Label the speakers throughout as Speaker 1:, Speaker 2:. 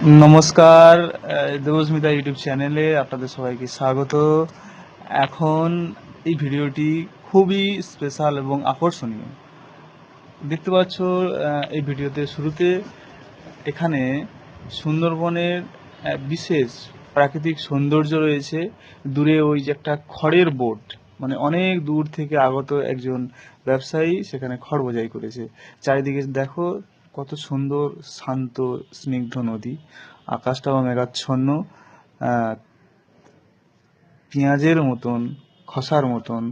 Speaker 1: নমস্কার, দেবস্মিতা ইউটিউব চ্যানেলে আপনাদের সবাইকে স্বাগত। এখন এই ভিডিওটি খুবই স্পেশাল এবং আকর্ষণীয়। দেখতে পাচ্ছ এই ভিডিওতে শুরুতে এখানে সুন্দরবনের বিশেষ প্রাকৃতিক সৌন্দর্য রয়েছে। দূরে ওই যে একটা খড়ের বোট, মানে অনেক দূর থেকে আগত একজন ব্যবসায়ী সেখানে খড় বোঝাই করেছে। চারিদিকে দেখো কত সুন্দর শান্ত স্নিগ্ধ নদী, আকাশটাও মেঘাচ্ছন্ন, পেঁয়াজের মতন খসার মতন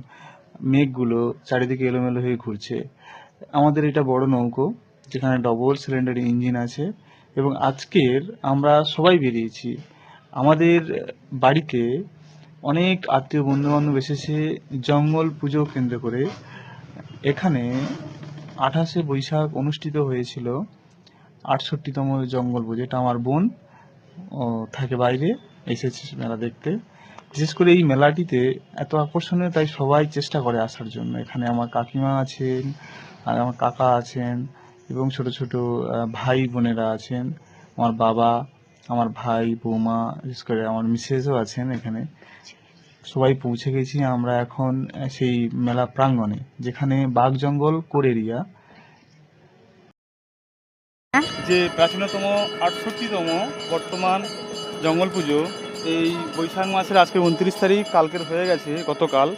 Speaker 1: মেঘগুলো চারিদিকে এলোমেলো হয়ে ঘুরছে। আমাদের এটা বড় নৌকো, যেখানে ডবল সিলিন্ডার ইঞ্জিন আছে, এবং আজকের আমরা সবাই বেরিয়েছি। আমাদের বাড়িতে অনেক আত্মীয় বন্ধু বান্ধব এসেছে জঙ্গল পুজো কেন্দ্র করে। এখানে 28শে বৈশাখ অনুষ্ঠিত হয়েছিল 68তম জঙ্গল পুজো। এটা আমার বোন ও থাকে বাইরে, এসেছে মেলা দেখতে। বিশেষ করে এই মেলাটিতে এত আকর্ষণীয়, তাই সবাই চেষ্টা করে আসার জন্য। এখানে আমার কাকিমা আছেন, আর আমার কাকা আছেন, এবং ছোট ছোট ভাই বোনেরা আছেন, আমার বাবা, আমার ভাই, বৌমা, বিশেষ করে আমার মিসেসও আছেন এখানে। সবাই পৌঁছে গেছি আমরা এখন সেই মেলা প্রাঙ্গণে, যেখানে বাঘ জঙ্গল কোর এরিয়া। যে প্রাচীনতম 68তম বর্তমান জঙ্গল পুজো এই বৈশাখ মাসের আজকে 29 তারিখ, কালকের হয়ে গেছে গতকাল।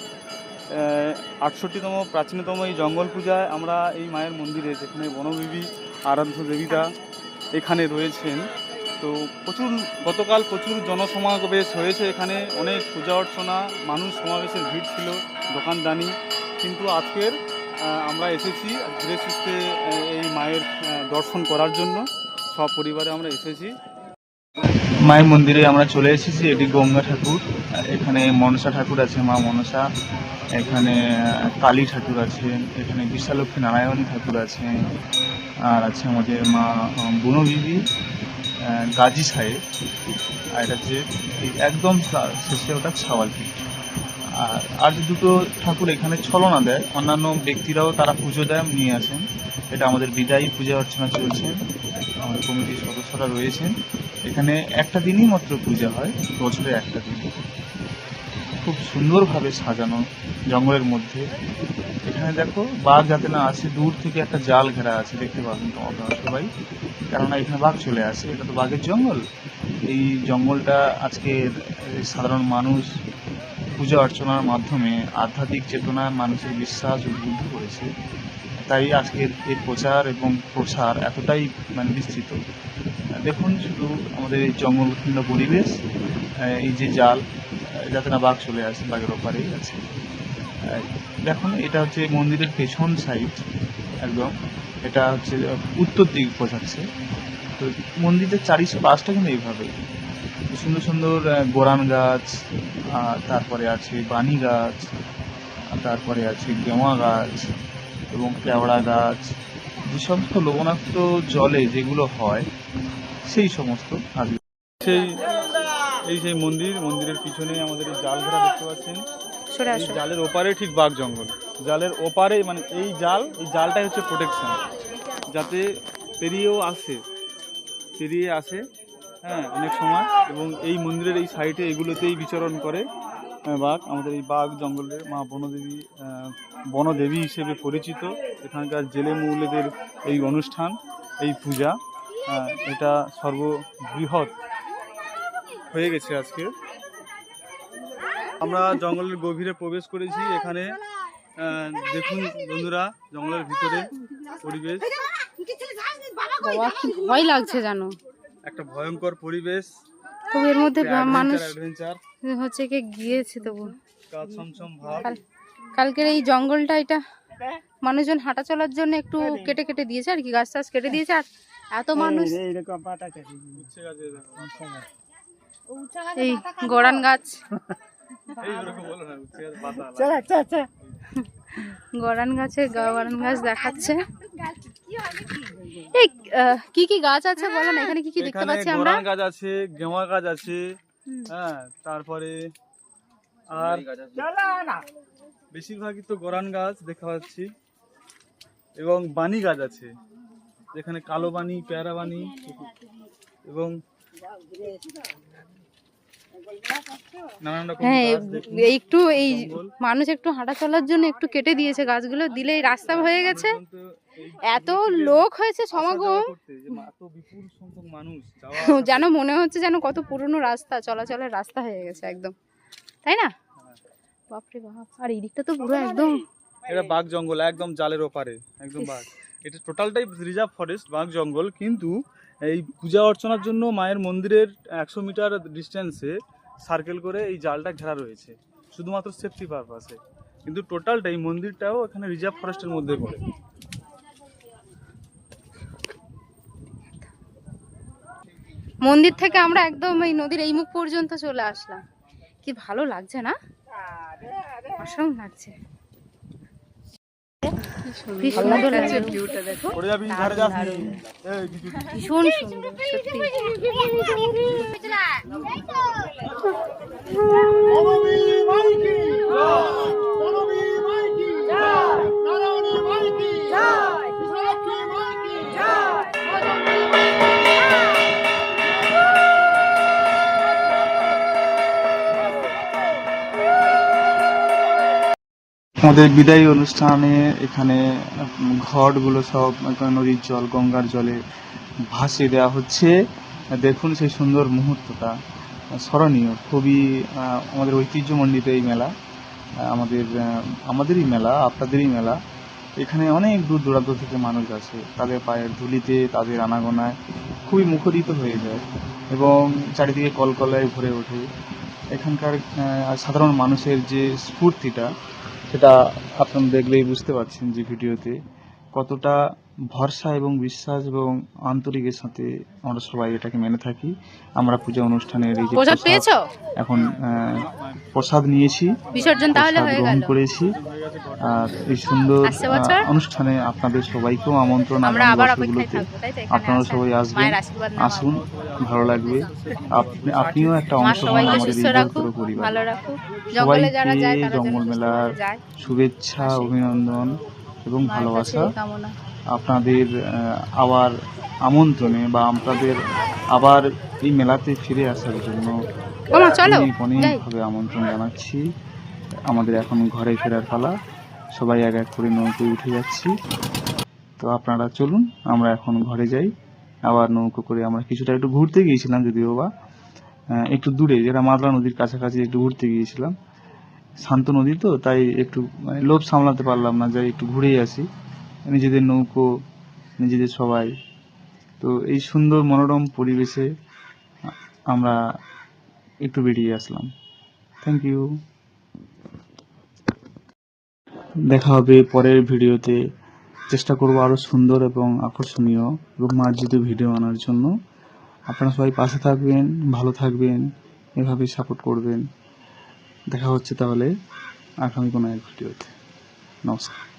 Speaker 1: 68তম প্রাচীনতম এই জঙ্গল পূজায় আমরা এই মায়ের মন্দিরে, যেখানে বনদেবী আরাধ্য দেবীরা এখানে রয়েছেন, তো গতকাল প্রচুর জনসমাবেশ হয়েছে এখানে। অনেক পূজা অর্চনা, মানুষ সমাবেশের ভিড় ছিল, দোকানদানি। কিন্তু আজকের আমরা এসেছি ধীরে সুস্থে এই মায়ের দর্শন করার জন্য। সব পরিবারে আমরা এসেছি মায়ের মন্দিরে। আমরা চলে এসেছি। এটি গঙ্গা ঠাকুর, এখানে মনসা ঠাকুর আছে, মা মনসা। এখানে কালী ঠাকুর আছেন, এখানে বিশালক্ষী নারায়ণী ঠাকুর আছেন, আর আছে আমাদের মা বনবিবি গাজী সাহেব। আর এটা হচ্ছে একদম শেষে ওটা ছাওয়ালপীঠ। আর যে দুটো ঠাকুর এখানে ছলনা দেয়, অন্যান্য ব্যক্তিরাও তারা পুজো দেয়, নিয়ে আসেন। এটা আমাদের বিদায়ী পূজা অর্চনা চলছে, আমাদের কমিটির সদস্যরা রয়েছেন এখানে। একটা দিনই মাত্র পূজা হয়, বছরে একটা দিন। খুব সুন্দরভাবে সাজানো জঙ্গলের মধ্যে। এখানে দেখো বাঘ যাতে না আসে, দূর থেকে একটা জাল ঘেরা আছে, দেখতে পাবেন আপনারা সবাই, কেননা এখানে বাঘ চলে আসে। এটা তো বাঘের জঙ্গল। এই জঙ্গলটা আজকের সাধারণ মানুষ পূজা অর্চনার মাধ্যমে আধ্যাত্মিক চেতনা, মানুষের বিশ্বাস উদ্বুদ্ধ করেছে। তাই আজকের এই প্রচার এবং প্রসার এতটাই বিস্তৃত। দেখুন শুধু আমাদের এই জঙ্গলপূর্ণ পরিবেশ, এই যে জাল যাতে না বাঘ চলে আসে, বাঘের ওপারেই আছে। দেখুন এটা হচ্ছে মন্দিরের পেছন সাইড একদম। এটা হচ্ছে উত্তর দিক বোঝাচ্ছে। তো মন্দিরের চারিপাশটা কিন্তু এইভাবে সুন্দর সুন্দর গোরান গাছ, তারপরে আছে বানি গাছ, তারপরে আছে গেওয়া গাছ এবং কেওড়া গাছ। যে সমস্ত লবণাক্ত জলে যেগুলো হয় সেই সমস্ত গাছগুলো। সেই মন্দিরের পিছনে আমাদের এই জাল ঘেরা দেখতে পাচ্ছেন। এই জালের ওপারে ঠিক বাঘ জঙ্গল, জালের ওপারে এই জালটাই হচ্ছে প্রোটেকশন, যাতে পেরিয়ে আসে হ্যাঁ অনেক সময়। এবং এই মন্দিরের এই সাইডে এগুলোতেই বিচরণ করে বাঘ। আমাদের এই বাঘ জঙ্গলের মা বনদেবী হিসেবে পরিচিত। এখানকার জেলে মৌলেদের এই অনুষ্ঠান, এই পূজা, এটা সর্ববৃহৎ হয়ে গেছে আজকে। আমরা জঙ্গলের গভীরে প্রবেশ করেছি। এখানে দেখুন বন্ধুরা, জঙ্গলের ভিতরে পরিবেশ,
Speaker 2: ভয় লাগছে জানো,
Speaker 1: একটা ভয়ঙ্কর পরিবেশ।
Speaker 2: তো এর মধ্যে মানুষ হচ্ছে কি গিয়েছে, তবু কালকের এই জঙ্গলটা, এটা মানুষজন হাঁটা চলার জন্য একটু কেটে কেটে দিয়েছে আর কি, গাছ টাছ কেটে দিয়েছে। আর এত মানুষ, এই গড়ান গাছ, গড়ান গাছ দেখাচ্ছে। এই কি কি গাছ আছে বলো না, এখানে কি কি দেখতে পাচ্ছি আমরা?
Speaker 1: গড়ান গাছ আছে, গেওয়া গাছ আছে, হ্যাঁ, তারপরে আর বেশিরভাগই তো গড়ান গাছ দেখা পাচ্ছি, এবং বানি গাছ আছে, যেখানে কালো বানি, পেয়ারা বানি, এবং নানান রকম
Speaker 2: হ্যাঁ
Speaker 1: গাছ দেখুন,
Speaker 2: একটু এই
Speaker 1: জঙ্গল।
Speaker 2: মানুষ একটু হাঁটা চলার জন্য একটু কেটে দিয়েছে গাছগুলো, দিলেই রাস্তা হয়ে গেছে।
Speaker 1: মানুষজন তো এই
Speaker 2: এত
Speaker 1: এগুলো থেকে
Speaker 2: লোক হয়েছে
Speaker 1: আসা যাওয়া
Speaker 2: সমাগম,
Speaker 1: করতে, যে এত বিপুল সংখ্যক মানুষ যাওয়া আসা
Speaker 2: যেন
Speaker 1: করতে।
Speaker 2: মনে হচ্ছে যেন কত পুরনো রাস্তা, চলাচলের রাস্তা হয়ে গেছে একদম, তাই না? বাপরে বাপ, আর এই দিকটা তো পুরো একদম
Speaker 1: এটা বাঘ জঙ্গল, একদম জালের ওপারে, একদম
Speaker 2: ইস।
Speaker 1: বাঘ। এটা টোটালটাই রিজার্ভ ফরেস্ট, বাঘ জঙ্গল। কিন্তু এই পূজা অর্চনার জন্য মায়ের মন্দিরের 100 মিটার ডিস্টেন্সে সার্কেল করে এই জালটা ঘেরা রয়েছে, শুধুমাত্র সেফটি পারপাসে। কিন্তু টোটালটা এই মন্দিরটাও এখানে রিজার্ভ ফরেস্টের মধ্যে পড়ে।
Speaker 2: মন্দির থেকে আমরা একদম এই নদীর এই মুখ পর্যন্ত চলে আসলাম। কি ভালো লাগছে না? অসাধারণ লাগছে, কি সুন্দর লাগছে ভিউটা, দেখো
Speaker 1: পড়ে যাবি, ধারে যাস নি। এই কিছু
Speaker 2: ভীষণ সুন্দর সত্যি।
Speaker 1: আমাদের বিদায়ী অনুষ্ঠানে এখানে ঘটগুলো সব নদীর জল, গঙ্গার জলে ভাসিয়ে দেওয়া হচ্ছে। দেখুন সেই সুন্দর মুহূর্তটা, স্মরণীয় খুবই। আমাদের ঐতিহ্যমণ্ডিত এই মেলা, আমাদেরই মেলা, আপনাদেরই মেলা। এখানে অনেক দূর দূরান্ত থেকে মানুষ আসে, তাদের পায়ের ধুলিতে, তাদের আনাগোনায় খুবই মুখরিত হয়ে যায় এবং চারিদিকে কলকলায় ভরে ওঠে। এখানকার সাধারণ মানুষের যে স্ফূর্তিটা, সেটা আপনারা দেখলেই বুঝতে পারছেন যে ভিডিওতে কতটা ভরসা এবং বিশ্বাস এবং আন্তরিকের সাথে আমরা সবাই এটাকে মেনে থাকি। আমরা পূজা অনুষ্ঠানের এই যে
Speaker 2: প্রসাদ পেয়েছো?
Speaker 1: এখন প্রসাদ নিয়েছি,
Speaker 2: বিসর্জন তাহলে
Speaker 1: প্রসাদ
Speaker 2: হয়ে
Speaker 1: গ্রহণ
Speaker 2: গেল।
Speaker 1: করেছি। আর এই সুন্দর
Speaker 2: আসছে বছর
Speaker 1: অনুষ্ঠানে আপনাদের সবাইকেও আমন্ত্রণ।
Speaker 2: আমরা
Speaker 1: আগামী
Speaker 2: আবার
Speaker 1: বছরগুলোতে
Speaker 2: অপেক্ষায় থাকবো, তাই তো? এখানে
Speaker 1: আপনারা
Speaker 2: আসার,
Speaker 1: সবাই আসবেন,
Speaker 2: মায়ের আশীর্বাদ নেওয়ার।
Speaker 1: আসুন, ভালো লাগবে। আপনিও একটা
Speaker 2: মা
Speaker 1: অংশ হন
Speaker 2: সবাইকে
Speaker 1: আমাদের
Speaker 2: সুস্থ
Speaker 1: এই
Speaker 2: রাখুক,
Speaker 1: বৃহত্তর পরিবার।
Speaker 2: ভালো রাখুক। জঙ্গলে যারা যায়
Speaker 1: সবাইকে
Speaker 2: তারা যেন
Speaker 1: জঙ্গল
Speaker 2: সুস্থ
Speaker 1: মেলার
Speaker 2: ভাবে যায়।
Speaker 1: শুভেচ্ছা,
Speaker 2: আসে।
Speaker 1: অভিনন্দন এবং
Speaker 2: মায়ের কাছে
Speaker 1: ভালোবাসা।
Speaker 2: এই কামনা।
Speaker 1: আপনাদের আবার আমন্ত্রণে বা আপনাদের আবার এই মেলাতে ফিরে আসার জন্য
Speaker 2: ওমা চলো যাই।
Speaker 1: অনেকভাবে আমন্ত্রণ জানাচ্ছি। আমাদের এখন ঘরে ফেরার পালা, সবাই এক এক করে নৌকোয় উঠে যাচ্ছি। তো আপনারা চলুন, আমরা এখন ঘরে যাই। আবার নৌকো করে আমরা কিছুটা একটু ঘুরতে গিয়েছিলাম, যদিও বা একটু দূরে, যেটা মাদলা নদীর কাছাকাছি একটু ঘুরতে গিয়েছিলাম। শান্ত নদী তো, তাই একটু লোভ সামলাতে পারলাম না, যাই একটু ঘুরেই আসি। নিজেদের নৌকো, নিজেদের সবাই। তো এই সুন্দর মনোরম পরিবেশে আমরা একটু বেরিয়ে আসলাম। Thank you. দেখা হবে পরের ভিডিওতে। চেষ্টা করব আরো সুন্দর এবং আকর্ষণীয় এবং মার্জিত ভিডিও আনার জন্য। আপনারা সবাই পাশে থাকবেন, ভালো থাকবেন, এভাবে সাপোর্ট করবেন। দেখা হচ্ছে তাহলে আগামী কোনো এক ভিডিওতে। নমস্কার।